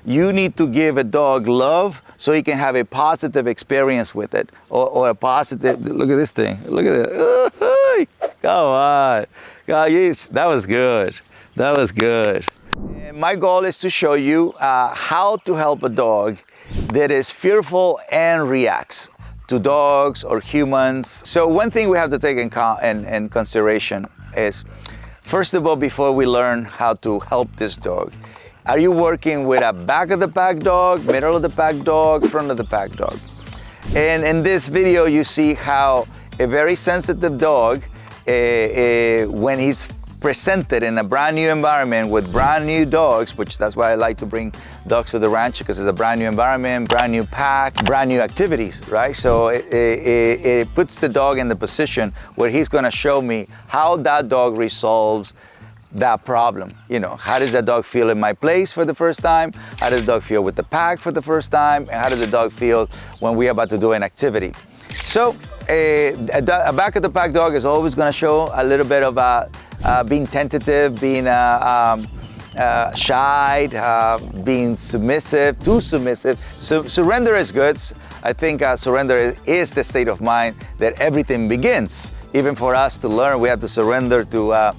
you need to give a dog love so he can have a positive experience with it, or a positive, look at this thing, look at it. Come on. God, that was good. That was good. And my goal is to show you how to help a dog that is fearful and reacts to dogs or humans. So one thing we have to take in consideration is, first of all, before we learn how to help this dog, are you working with a back of the pack dog, middle of the pack dog, front of the pack dog? And in this video, you see how a very sensitive dog, when he's presented in a brand new environment with brand new dogs, which that's why I like to bring dogs to the ranch, because it's a brand new environment, brand new pack, brand new activities, right? So it puts the dog in the position where he's gonna show me how that dog resolves that problem. You know, how does that dog feel in my place for the first time? How does the dog feel with the pack for the first time? And how does the dog feel when we're about to do an activity? So a back of the pack dog is always gonna show a little bit of being tentative, being shy, being submissive, too submissive. So surrender is good. I think surrender is the state of mind that everything begins. Even for us to learn, we have to surrender to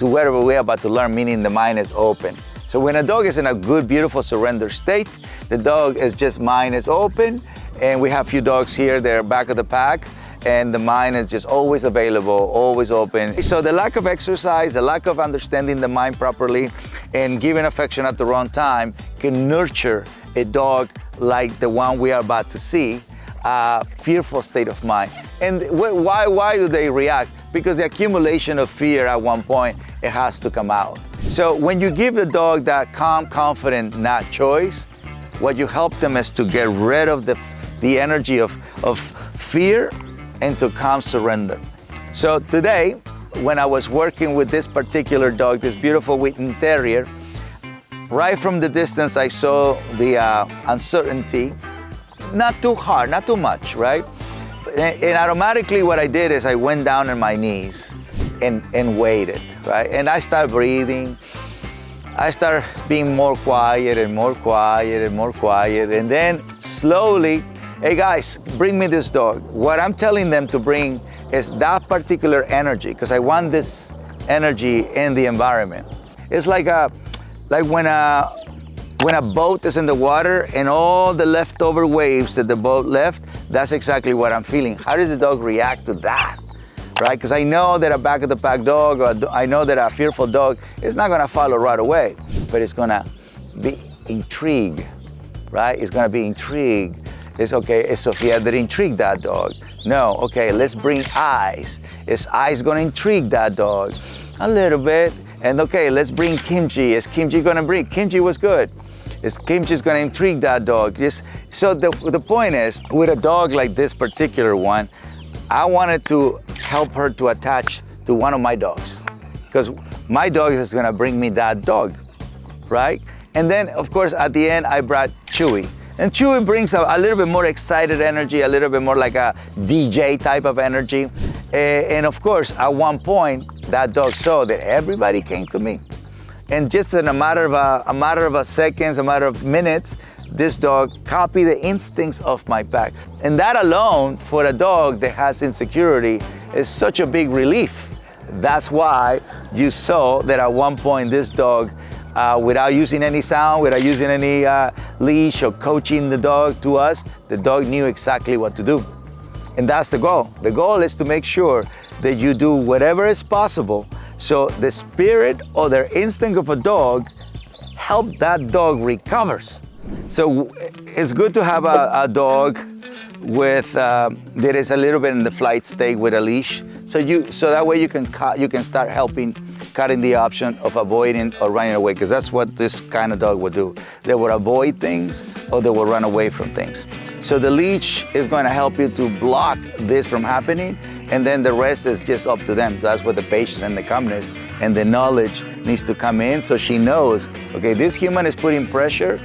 whatever we're about to learn, meaning the mind is open. So when a dog is in a good, beautiful surrender state, the dog is just mind is open, and we have a few dogs here, they're back of the pack, and the mind is just always available, always open. So the lack of exercise, the lack of understanding the mind properly and giving affection at the wrong time can nurture a dog like the one we are about to see, a fearful state of mind. And why do they react? Because the accumulation of fear at one point, it has to come out. So when you give the dog that calm, confident, not choice, what you help them is to get rid of the energy of fear and to calm surrender. So today, when I was working with this particular dog, this beautiful Wheaten Terrier, right from the distance I saw the uncertainty, not too hard, not too much, right? And automatically what I did is I went down on my knees and waited, right? And I started breathing. I started being more quiet and more quiet and more quiet. And then slowly, hey guys, bring me this dog. What I'm telling them to bring is that particular energy, because I want this energy in the environment. It's like when a boat is in the water and all the leftover waves that the boat left, that's exactly what I'm feeling. How does the dog react to that, right? Because I know that a back of the pack dog, or I know that a fearful dog is not gonna follow right away, but it's gonna be intrigued, right? It's gonna be intrigued. It's okay, is Sophia that intrigue that dog? No, okay, let's bring eyes. Is eyes gonna intrigue that dog? A little bit. And okay, let's bring kimchi. Is kimchi gonna bring? Kimchi was good. Is kimchi's gonna intrigue that dog? Just, so the point is, with a dog like this particular one, I wanted to help her to attach to one of my dogs, because my dog is gonna bring me that dog, right? And then, of course, at the end, I brought Chewy. And Chewy brings a little bit more excited energy, a little bit more like a DJ type of energy. And of course, at one point, that dog saw that everybody came to me. And just in a matter of seconds, a matter of minutes, this dog copied the instincts of my pack. And that alone, for a dog that has insecurity, is such a big relief. That's why you saw that at one point this dog, without using any sound, without using any leash or coaching the dog to us, the dog knew exactly what to do. And that's the goal. The goal is to make sure that you do whatever is possible so the spirit or the instinct of a dog help that dog recovers. So it's good to have a dog with that is a little bit in the flight state with a leash. So that way you can start helping cutting the option of avoiding or running away, because that's what this kind of dog would do. They would avoid things or they will run away from things. So the leash is going to help you to block this from happening, and then the rest is just up to them. So that's what the patience and the calmness and the knowledge needs to come in, so she knows, okay, this human is putting pressure,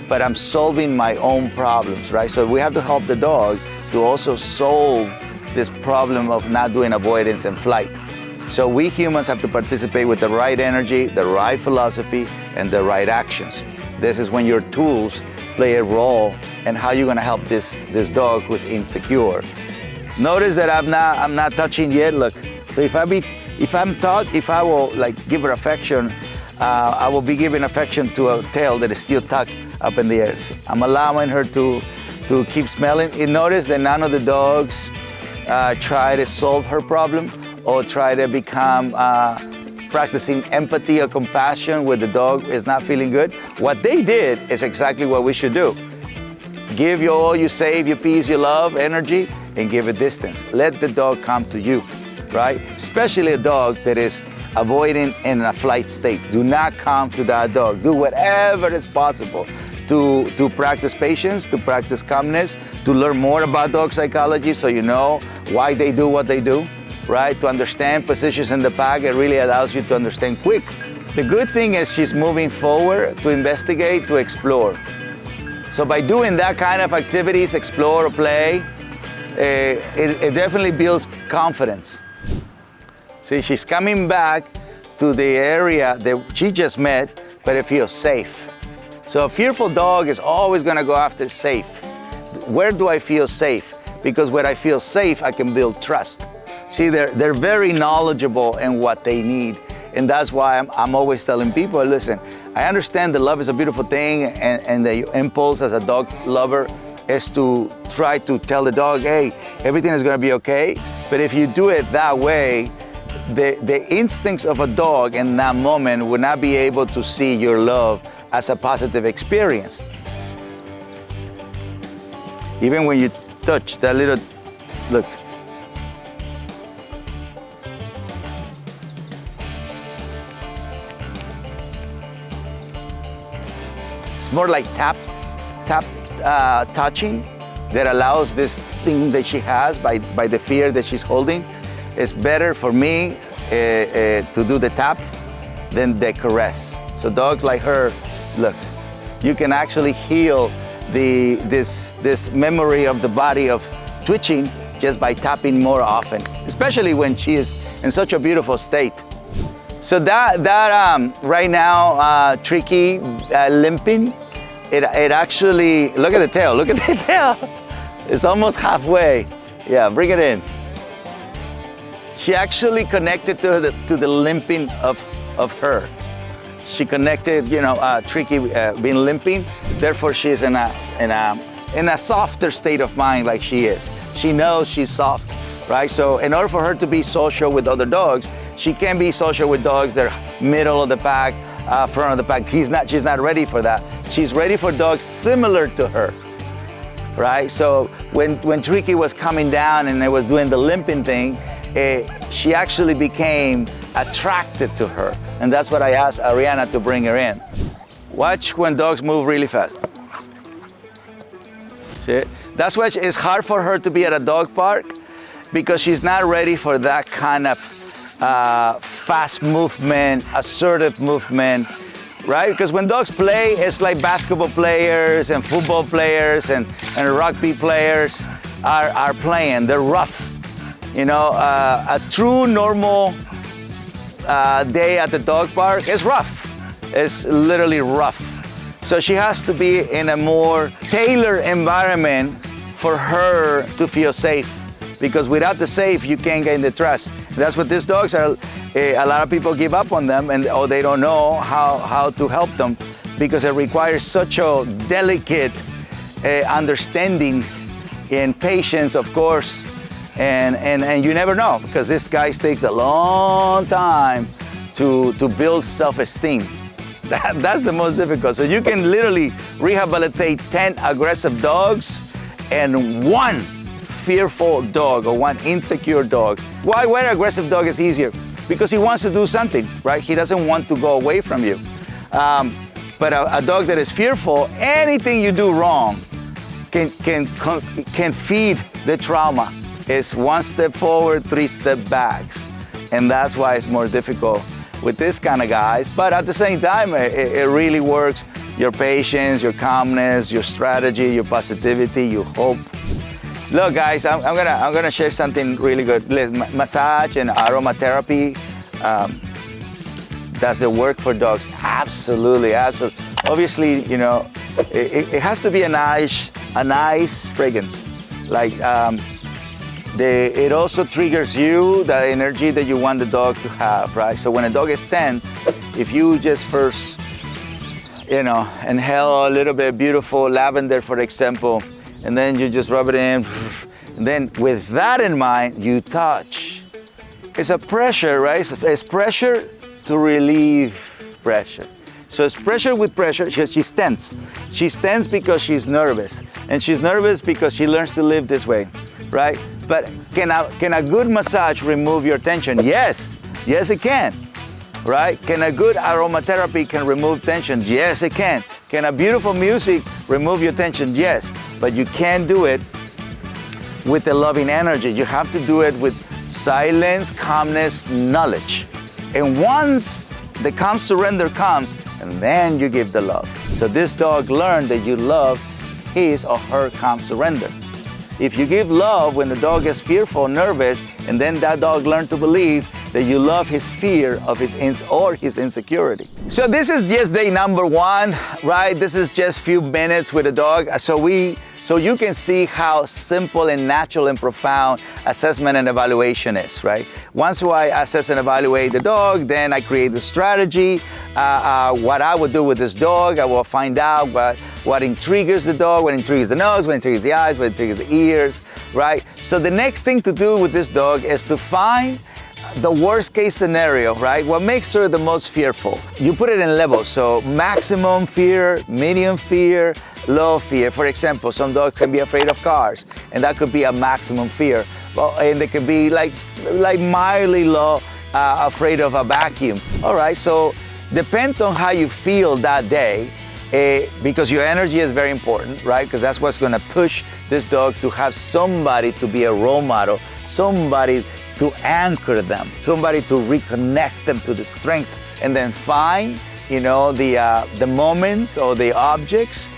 but I'm solving my own problems, right? So we have to help the dog to also solve this problem of not doing avoidance and flight. So we humans have to participate with the right energy, the right philosophy, and the right actions. This is when your tools play a role in how you're gonna help this dog who's insecure. Notice that I'm not touching yet, look. So if I will like give her affection, I will be giving affection to a tail that is still tucked up in the air. So I'm allowing her to keep smelling. And notice that none of the dogs try to solve her problem or try to become practicing empathy or compassion when the dog is not feeling good. What they did is exactly what we should do. Give your all, you save, your peace, your love, energy, and give it distance. Let the dog come to you, right? Especially a dog that is avoiding in a flight state. Do not come to that dog. Do whatever is possible to practice patience, to practice calmness, to learn more about dog psychology so you know why they do what they do, right? To understand positions in the pack, it really allows you to understand quick. The good thing is she's moving forward to investigate, to explore. So by doing that kind of activities, explore or play, it definitely builds confidence. See, she's coming back to the area that she just met, but it feels safe. So a fearful dog is always gonna go after safe. Where do I feel safe? Because when I feel safe, I can build trust. See, they're very knowledgeable in what they need. And that's why I'm always telling people, listen, I understand that love is a beautiful thing and the impulse as a dog lover is to try to tell the dog, hey, everything is gonna be okay. But if you do it that way, the instincts of a dog in that moment would not be able to see your love as a positive experience. Even when you touch that little, look. It's more like tap touching that allows this thing that she has by the fear that she's holding. It's better for me to do the tap than the caress. So dogs like her, look, you can actually heal this memory of the body of twitching just by tapping more often, especially when she is in such a beautiful state. So that right now, tricky limping, it actually, look at the tail, look at the tail. It's almost halfway. Yeah, bring it in. She actually connected to the limping of her. She connected, tricky being limping. Therefore, she's in a softer state of mind like she is. She knows she's soft, right? So in order for her to be social with other dogs, she can be social with dogs that are middle of the pack, front of the pack. She's not ready for that. She's ready for dogs similar to her, right? So when Tricky was coming down and I was doing the limping thing, she actually became attracted to her. And that's what I asked Ariana to bring her in. Watch when dogs move really fast. See? That's why it's hard for her to be at a dog park, because she's not ready for that kind of fast movement, assertive movement, right? Because when dogs play, it's like basketball players and football players and rugby players are playing. They're rough. A true normal day at the dog park is rough. It's literally rough. So she has to be in a more tailored environment for her to feel safe. Because without the safe, you can't gain the trust. That's what these dogs are. A lot of people give up on them or they don't know how to help them, because it requires such a delicate understanding and patience, of course. And you never know, because this guy takes a long time to build self-esteem. That's the most difficult. So you can literally rehabilitate 10 aggressive dogs and one fearful dog or one insecure dog. Why an aggressive dog is easier? Because he wants to do something, right? He doesn't want to go away from you. But a dog that is fearful, anything you do wrong can feed the trauma. It's one step forward, 3 steps back. And that's why it's more difficult with this kind of guys. But at the same time, it really works. Your patience, your calmness, your strategy, your positivity, your hope. Look, guys, I'm gonna share something really good. Massage and aromatherapy, does it work for dogs? Absolutely, absolutely. obviously, you know, it has to be a nice fragrance. Like, it also triggers you, the energy that you want the dog to have, right? So when a dog is tense, if you just first, you know, inhale a little bit of beautiful lavender, for example, and then you just rub it in, and then with that in mind, you touch. It's a pressure, right? It's pressure to relieve pressure. So it's pressure with pressure. She's tense. She's tense because she's nervous. And she's nervous because she learns to live this way, right? But can a good massage remove your tension? Yes, yes it can, right? Can a good aromatherapy can remove tension? Yes it can. Can a beautiful music remove your tension? Yes, but you can't do it with a loving energy. You have to do it with silence, calmness, knowledge. And once the calm surrender comes, and then you give the love. So this dog learned that you love his or her calm surrender. If you give love when the dog is fearful, nervous, and then that dog learned to believe that you love his fear of his insecurity. So this is just day number 1, right? This is just few minutes with a dog. So you can see how simple and natural and profound assessment and evaluation is, right? Once I assess and evaluate the dog, then I create the strategy, what I would do with this dog. I will find out what intrigues the dog, what intrigues the nose, what intrigues the eyes, what intrigues the ears, right? So the next thing to do with this dog is to find the worst case scenario, right? What makes her the most fearful? You put it in levels, so maximum fear, medium fear, low fear. For example, some dogs can be afraid of cars, and that could be a maximum fear. Well, and they could be like mildly low, afraid of a vacuum. All right, so depends on how you feel that day, because your energy is very important, right? Because that's what's gonna push this dog to have somebody to be a role model, somebody to anchor them, somebody to reconnect them to the strength, and then find, you know, the moments or the objects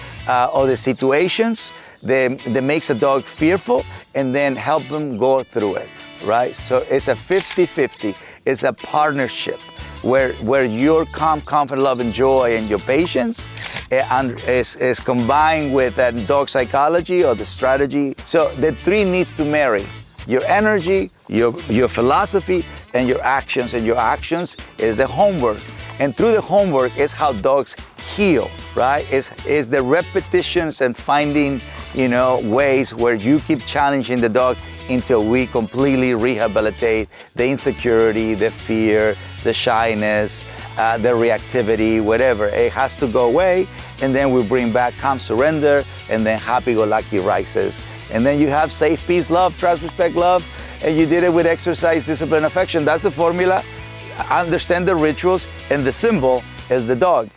or the situations that makes a dog fearful, and then help them go through it, right? So it's a 50-50. It's a partnership where your calm, confident, love, and joy, and your patience is combined with that dog psychology or the strategy. So the 3 needs to marry. Your energy, your philosophy, and your actions. And your actions is the homework. And through the homework is how dogs heal, right? Is the repetitions and finding, you know, ways where you keep challenging the dog until we completely rehabilitate the insecurity, the fear, the shyness, the reactivity, whatever. It has to go away, and then we bring back calm surrender, and then happy-go-lucky rises. And then you have safe, peace, love, trust, respect, love, and you did it with exercise, discipline, affection. That's the formula. Understand the rituals, and the symbol is the dog.